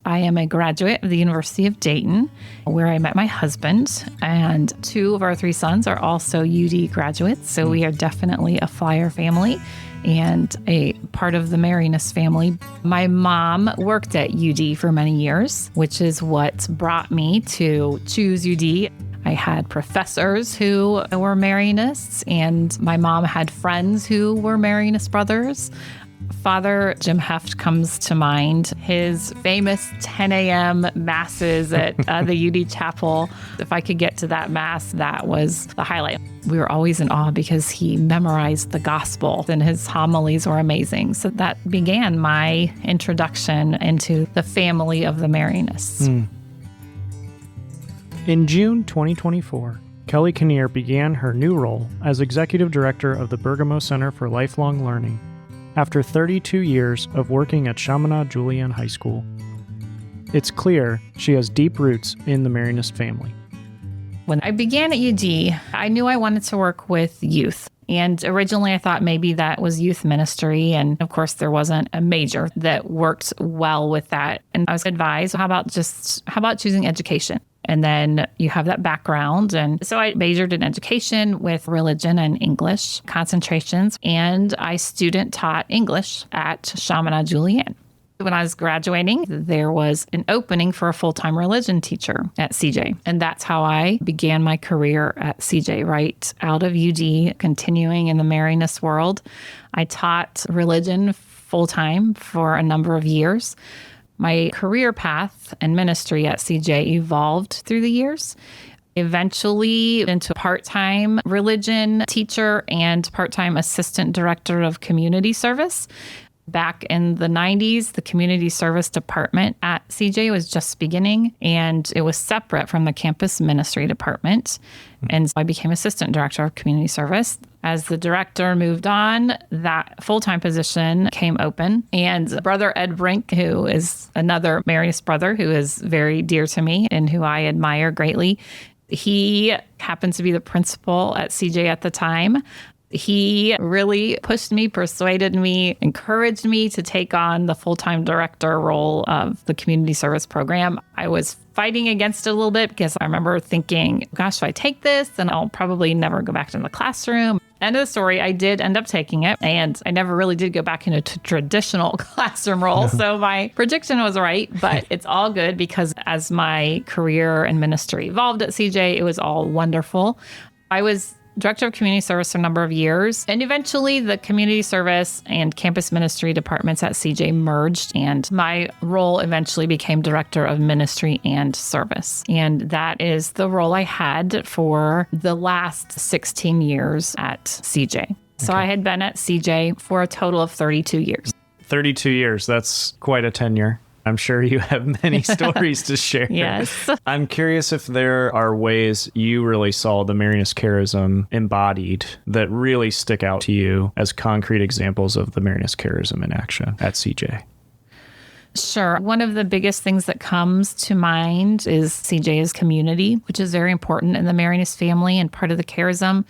I am a graduate of the University of Dayton, where I met my husband, and 2 of our 3 sons are also UD graduates. So we are definitely a flyer family and a part of the Marianist family. My mom worked at UD for many years, which is what brought me to choose UD. I had professors who were Marianists, and my mom had friends who were Marianist brothers. Father Jim Heft comes to mind. His famous 10 a.m. masses at the UD chapel. If I could get to that mass, that was the highlight. We were always in awe because he memorized the gospel and his homilies were amazing. So that began my introduction into the family of the Marianists. In June 2024, Kelli Kinnear began her new role as Executive Director of the Bergamo Center for Lifelong Learning after 32 years of working at Chaminade Julienne High School. It's clear she has deep roots in the Marianist family. When I began at UD, I knew I wanted to work with youth. And originally I thought maybe that was youth ministry. And of course, there wasn't a major that worked well with that. And I was advised, how about choosing education? And then you have that background. And so I majored in education with religion and English concentrations. And I student taught English at Chaminade Julienne. When I was graduating, there was an opening for a full-time religion teacher at CJ. And that's how I began my career at CJ, right out of UD, continuing in the Marianist world. I taught religion full-time for a number of years. My career path and ministry at CJ evolved through the years, eventually into part-time religion teacher and part-time assistant director of community service. Back in the 90s, the community service department at CJ was just beginning, and it was separate from the campus ministry department. And so I became assistant director of community service. As the director moved on, that full-time position came open. And Brother Ed Brink, who is another Marianist brother who is very dear to me and who I admire greatly, he happened to be the principal at CJ at the time. He really pushed me, persuaded me, encouraged me to take on the full-time director role of the community service program. I was fighting against it a little bit because I remember thinking, gosh, if I take this, then I'll probably never go back to the classroom. End of the story, I did end up taking it, and I never really did go back into a traditional classroom role. So my prediction was right, but it's all good because as my career and ministry evolved at CJ, it was all wonderful. I was director of community service for a number of years. And eventually the community service and campus ministry departments at CJ merged, and my role eventually became director of ministry and service. And that is the role I had for the last 16 years at CJ. So I had been at CJ for a total of 32 years. 32 years, that's quite a tenure. I'm sure you have many stories to share. Yes. I'm curious if there are ways you really saw the Marianist charism embodied that really stick out to you as concrete examples of the Marianist charism in action at CJ. Sure. One of the biggest things that comes to mind is CJ's community, which is very important in the Marianist family and part of the charism.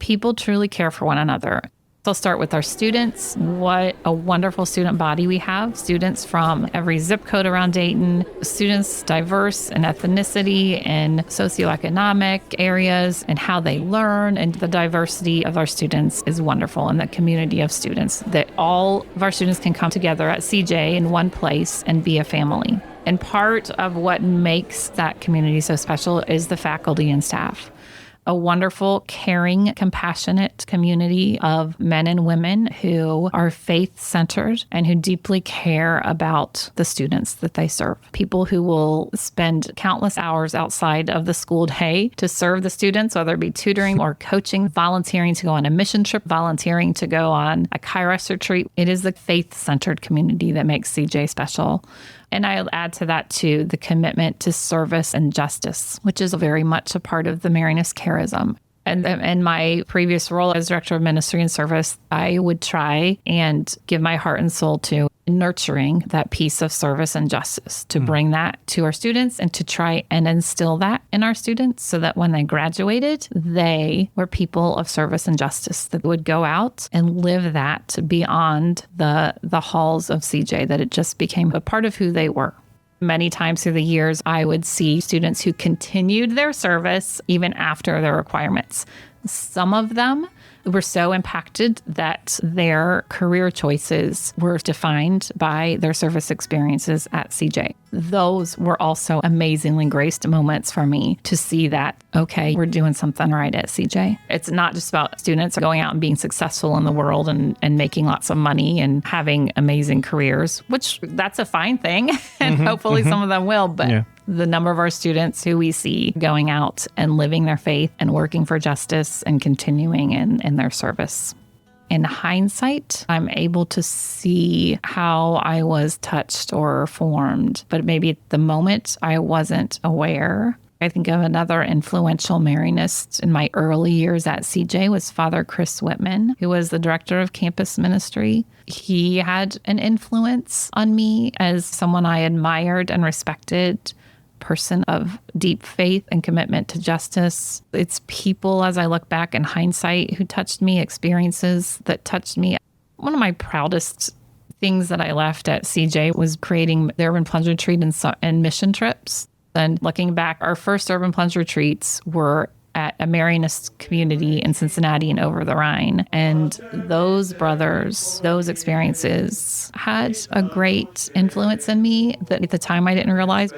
People truly care for one another. So I'll start with our students. What a wonderful student body we have. Students from every zip code around Dayton, students diverse in ethnicity and socioeconomic areas and how they learn. And the diversity of our students is wonderful, and the community of students, that all of our students can come together at CJ in one place and be a family. And part of what makes that community so special is the faculty and staff. A wonderful, caring, compassionate community of men and women who are faith-centered and who deeply care about the students that they serve. People who will spend countless hours outside of the school day to serve the students, whether it be tutoring or coaching, volunteering to go on a mission trip, volunteering to go on a Kairos retreat. It is the faith-centered community that makes CJ special. And I'll add to that, too, the commitment to service and justice, which is very much a part of the Marianist charism. And in my previous role as director of ministry and service, I would try and give my heart and soul to nurturing that piece of service and justice, to bring that to our students and to try and instill that in our students so that when they graduated, they were people of service and justice that would go out and live that beyond the halls of CJ, that it just became a part of who they were. Many times through the years, I would see students who continued their service even after their requirements. Some of them were so impacted that their career choices were defined by their service experiences at CJ. Those were also amazingly graced moments for me to see that, okay, we're doing something right at CJ. It's not just about students going out and being successful in the world and making lots of money and having amazing careers, which that's a fine thing. And hopefully some of them will, but the number of our students who we see going out and living their faith and working for justice and continuing in their service. In hindsight, I'm able to see how I was touched or formed, but maybe at the moment I wasn't aware. I think of another influential Marianist in my early years at CJ was Father Chris Whitman, who was the director of campus ministry. He had an influence on me as someone I admired and respected, person of deep faith and commitment to justice. It's people, as I look back in hindsight, who touched me, experiences that touched me. One of my proudest things that I left at CJ was creating the Urban Plunge Retreat and mission trips. And looking back, our first Urban Plunge retreats were at a Marianist community in Cincinnati and over the Rhine. And those brothers, those experiences had a great influence in me that at the time I didn't realize.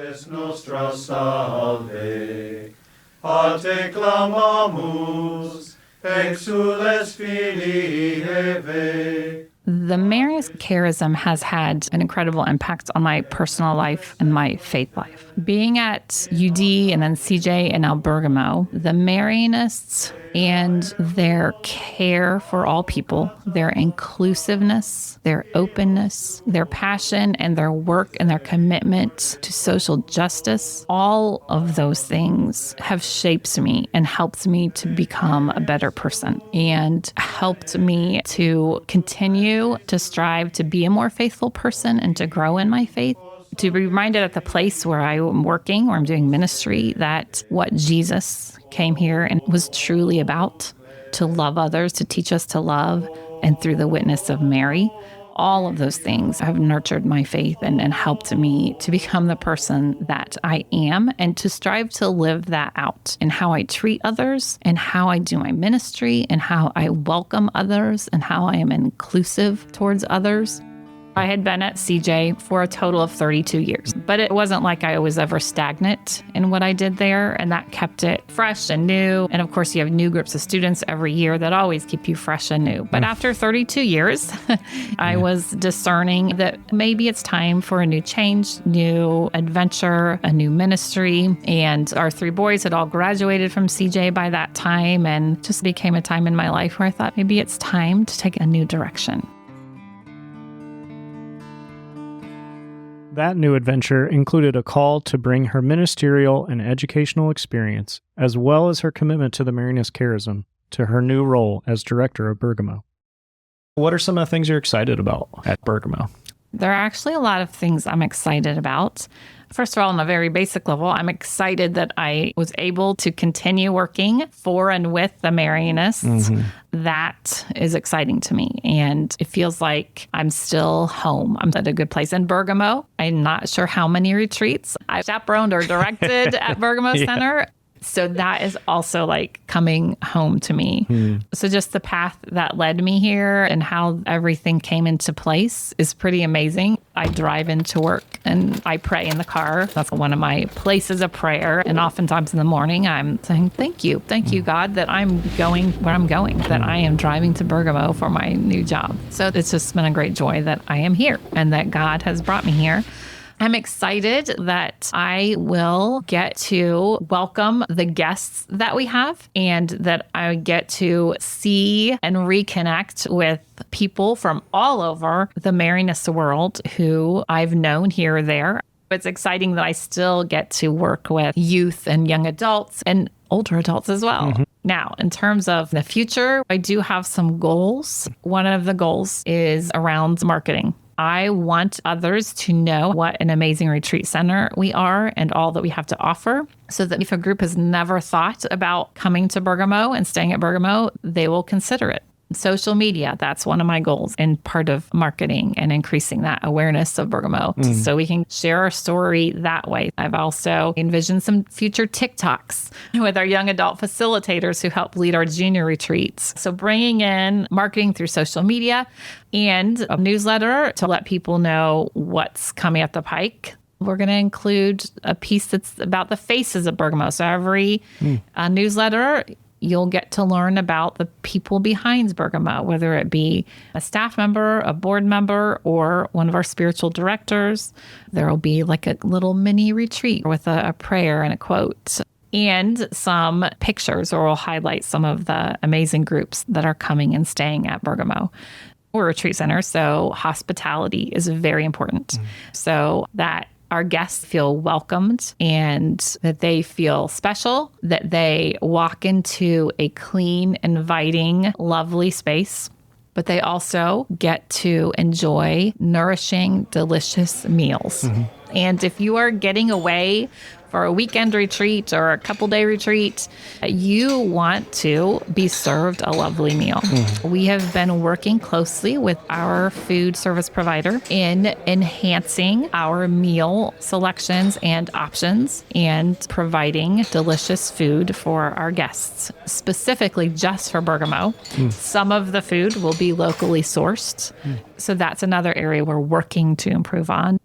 The Marianist Charism has had an incredible impact on my personal life and my faith life. Being at UD and then CJ and now Bergamo, the Marianists and their care for all people, their inclusiveness, their openness, their passion and their work and their commitment to social justice, all of those things have shaped me and helped me to become a better person and helped me to continue to strive to be a more faithful person and to grow in my faith. To be reminded at the place where I am working, where I'm doing ministry, that what Jesus came here and was truly about, to love others, to teach us to love, and through the witness of Mary, all of those things have nurtured my faith and helped me to become the person that I am and to strive to live that out in how I treat others and how I do my ministry and how I welcome others and how I am inclusive towards others. I had been at CJ for a total of 32 years, but it wasn't like I was ever stagnant in what I did there, and that kept it fresh and new. And of course, you have new groups of students every year that always keep you fresh and new. But after 32 years, I was discerning that maybe it's time for a new change, new adventure, a new ministry. And our three boys had all graduated from CJ by that time, and just became a time in my life where I thought maybe it's time to take a new direction. That new adventure included a call to bring her ministerial and educational experience, as well as her commitment to the Marianist Charism, to her new role as director of Bergamo. What are some of the things you're excited about at Bergamo? There are actually a lot of things I'm excited about. First of all, on a very basic level, I'm excited that I was able to continue working for and with the Marianists. That is exciting to me. And it feels like I'm still home. I'm at a good place in Bergamo. I'm not sure how many retreats I chaperoned or directed at Bergamo Center. So that is also like coming home to me. So just the path that led me here and how everything came into place is pretty amazing. I drive into work and I pray in the car. That's one of my places of prayer. And oftentimes in the morning, I'm saying, thank you, God, that I'm going where I'm going, that I am driving to Bergamo for my new job. So it's just been a great joy that I am here and that God has brought me here. I'm excited that I will get to welcome the guests that we have and that I get to see and reconnect with people from all over the Marianist world who I've known here or there. It's exciting that I still get to work with youth and young adults and older adults as well. Now, in terms of the future, I do have some goals. One of the goals is around marketing. I want others to know what an amazing retreat center we are and all that we have to offer, so that if a group has never thought about coming to Bergamo and staying at Bergamo, they will consider it. Social media, that's one of my goals and part of marketing and increasing that awareness of Bergamo so we can share our story that way. I've also envisioned some future TikToks with our young adult facilitators who help lead our junior retreats. So bringing in marketing through social media and a newsletter to let people know what's coming up the pike. We're going to include a piece that's about the faces of Bergamo. So every newsletter, you'll get to learn about the people behind Bergamo, whether it be a staff member, a board member, or one of our spiritual directors. There will be like a little mini retreat with a prayer and a quote and some pictures, or we'll highlight some of the amazing groups that are coming and staying at Bergamo. We're a retreat center, so hospitality is very important. So that our guests feel welcomed and that they feel special, that they walk into a clean, inviting, lovely space, but they also get to enjoy nourishing, delicious meals. And if you are getting away for a weekend retreat or a couple-day retreat, you want to be served a lovely meal. We have been working closely with our food service provider in enhancing our meal selections and options and providing delicious food for our guests, specifically just for Bergamo. Some of the food will be locally sourced. So that's another area we're working to improve on.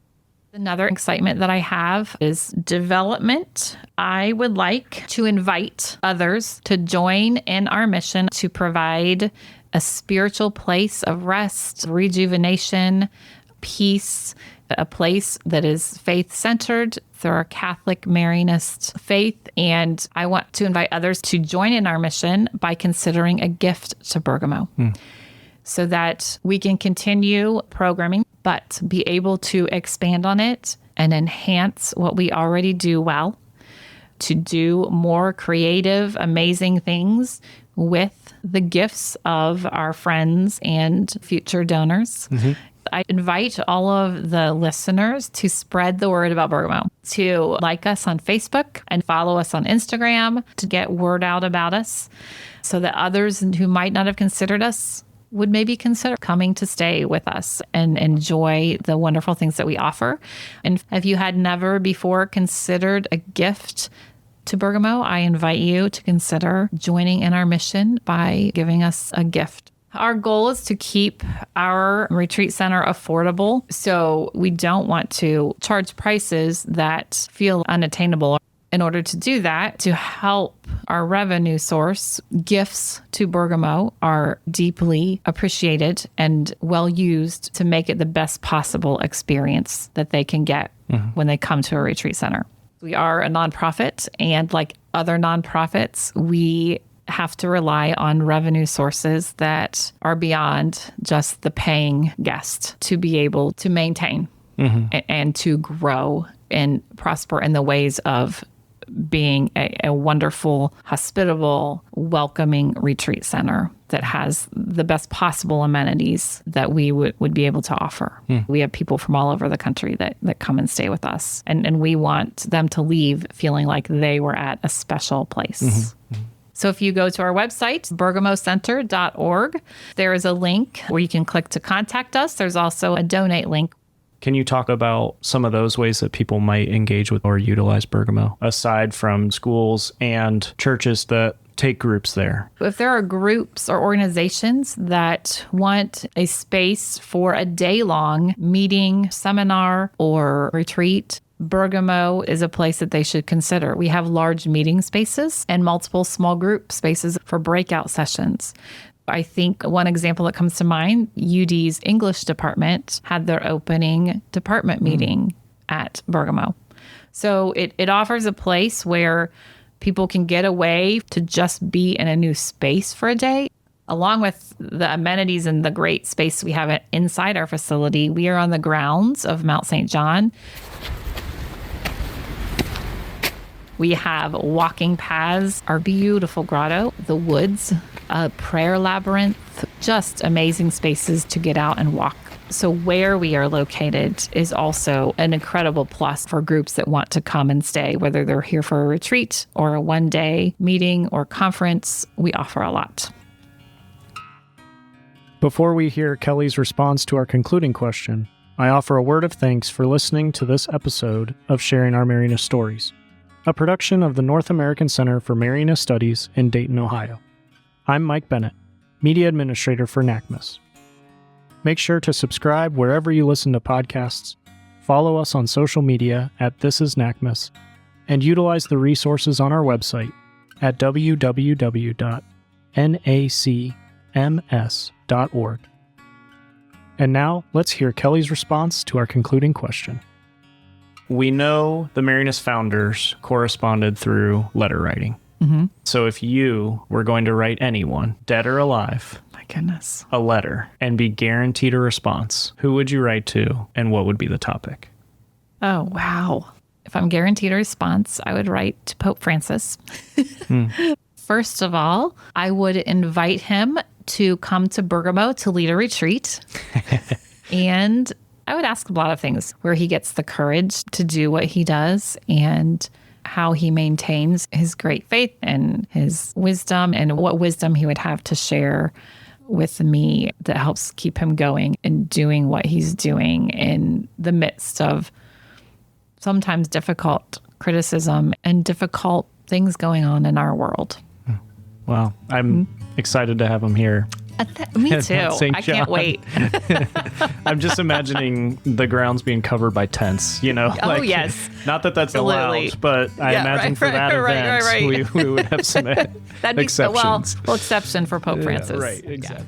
Another excitement that I have is development. I would like to invite others to join in our mission to provide a spiritual place of rest, rejuvenation, peace, a place that is faith-centered through our Catholic Marianist faith. And I want to invite others to join in our mission by considering a gift to Bergamo. So that we can continue programming, but be able to expand on it and enhance what we already do well, to do more creative, amazing things with the gifts of our friends and future donors. I invite all of the listeners to spread the word about Bergamo, to like us on Facebook and follow us on Instagram, to get word out about us so that others who might not have considered us would maybe consider coming to stay with us and enjoy the wonderful things that we offer. And if you had never before considered a gift to Bergamo, I invite you to consider joining in our mission by giving us a gift. Our goal is to keep our retreat center affordable. So we don't want to charge prices that feel unattainable. In order to do that, to help our revenue source, gifts to Bergamo are deeply appreciated and well used to make it the best possible experience that they can get when they come to a retreat center. We are a nonprofit, and like other nonprofits, we have to rely on revenue sources that are beyond just the paying guest to be able to maintain and to grow and prosper in the ways of being a wonderful, hospitable, welcoming retreat center that has the best possible amenities that we would be able to offer. We have people from all over the country that come and stay with us. And we want them to leave feeling like they were at a special place. So if you go to our website, bergamocenter.org, there is a link where you can click to contact us. There's also a donate link. Can you talk about some of those ways that people might engage with or utilize Bergamo, aside from schools and churches that take groups there? If there are groups or organizations that want a space for a day-long meeting, seminar, or retreat, Bergamo is a place that they should consider. We have large meeting spaces and multiple small group spaces for breakout sessions. I think one example that comes to mind, UD's English department had their opening department meeting at Bergamo. So it offers a place where people can get away to just be in a new space for a day. Along with the amenities and the great space we have inside our facility, we are on the grounds of Mount St. John. We have walking paths, our beautiful grotto, the woods, a prayer labyrinth, just amazing spaces to get out and walk. So where we are located is also an incredible plus for groups that want to come and stay, whether they're here for a retreat or a one-day meeting or conference. We offer a lot. Before we hear Kelli's response to our concluding question, I offer a word of thanks for listening to this episode of Sharing Our Marianist Stories, a production of the North American Center for Marianist Studies in Dayton, Ohio. I'm Mike Bennett, Media Administrator for NACMS. Make sure to subscribe wherever you listen to podcasts, follow us on social media at This Is NACMS, and utilize the resources on our website at www.nacms.org. And now, let's hear Kelli's response to our concluding question. We know the Marianist founders corresponded through letter writing. Mm-hmm. So if you were going to write anyone, dead or alive, My goodness. a letter and be guaranteed a response, who would you write to and what would be the topic? Oh, wow. If I'm guaranteed a response, I would write to Pope Francis. First of all, I would invite him to come to Bergamo to lead a retreat. And I would ask a lot of things, where he gets the courage to do what he does and how he maintains his great faith and his wisdom, and what wisdom he would have to share with me that helps keep him going and doing what he's doing in the midst of sometimes difficult criticism and difficult things going on in our world. Wow. I'm excited to have him here. Me too. St. I can't John. wait. I'm just imagining the grounds being covered by tents, you know? Oh, yes. Not that that's Absolutely. allowed, but I imagine for that event, we would have some That'd be exceptions. well, exception for Pope Francis. Right, exactly.